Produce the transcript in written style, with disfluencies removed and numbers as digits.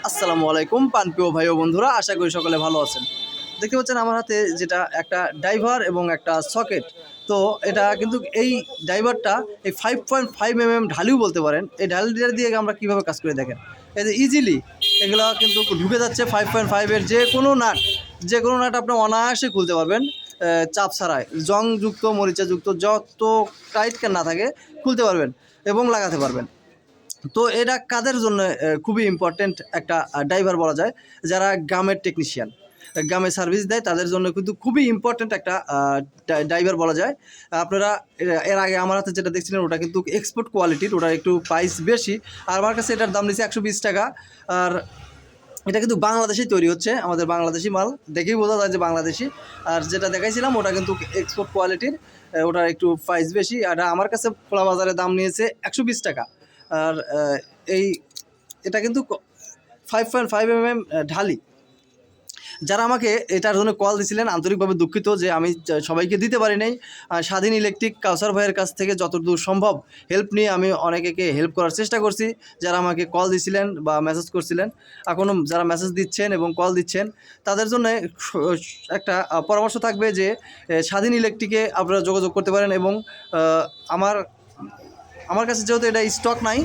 আসসালামু আলাইকুম পানপ্রিয় ভাই ও বন্ধুরা, আশা করি সকলে ভালো আছেন। দেখতে পাচ্ছেন আমার হাতে যেটা একটা ড্রাইভার এবং একটা সকেট। তো এটা কিন্তু এই ড্রাইভারটা এই 5.5 ঢালিও বলতে পারেন। এই ঢালিটা দিয়ে আমরা কীভাবে কাজ করে দেখেন, এই যে ইজিলি এগুলো কিন্তু ঢুকে যাচ্ছে 5.5-এর যে কোনো নাট আপনি অনায়াসে খুলতে পারবেন, চাপ ছাড়াই, জংযুক্ত মরিচাযুক্ত যত টাইট কেন না থাকে খুলতে পারবেন এবং লাগাতে পারবেন। তো এটা কাদের জন্য খুবই ইম্পর্টেন্ট একটা ড্রাইভার বলা যায়, যারা গ্রামের টেকনিশিয়ান, গ্রামে সার্ভিস দেয়, তাদের জন্য কিন্তু খুবই ইম্পর্টেন্ট একটা ড্রাইভার বলা যায়। আপনারা এর আগে আমার হাতে যেটা দেখছিলেন ওটা কিন্তু এক্সপোর্ট কোয়ালিটির, ওটার একটু প্রাইস বেশি, আর আমার কাছে এটার দাম নিচ্ছে 120 টাকা। আর এটা কিন্তু বাংলাদেশেই তৈরি হচ্ছে, আমাদের বাংলাদেশি মাল, দেখেই বোঝা যায় যে বাংলাদেশি। আর যেটা দেখাইছিলাম ওটা কিন্তু এক্সপোর্ট কোয়ালিটির, ওটার একটু প্রাইস বেশি। আর আমার কাছে খোলা বাজারে দাম নিয়েছে 120 টাকা। আর এই এটা কিন্তু 5.5 ঢালি। যারা আমাকে এটার জন্য কল দিয়েছিলেন, আন্তরিকভাবে দুঃখিত যে আমি সবাইকে দিতে পারি নাই। স্বাধীন ইলেকট্রিক কাউসার ভাইয়ের কাছ থেকে যতদূর সম্ভব হেল্প নিয়ে আমি অনেকে হেল্প করার চেষ্টা করছি, যারা আমাকে কল দিছিলেন বা মেসেজ করছিলেন। এখনও যারা মেসেজ দিচ্ছেন এবং কল দিচ্ছেন, তাদের জন্য একটা পরামর্শ থাকবে যে স্বাধীন ইলেকট্রিকে আপনারা যোগাযোগ করতে পারেন। এবং আমার কাছে যেহেতু এটা স্টক নাই,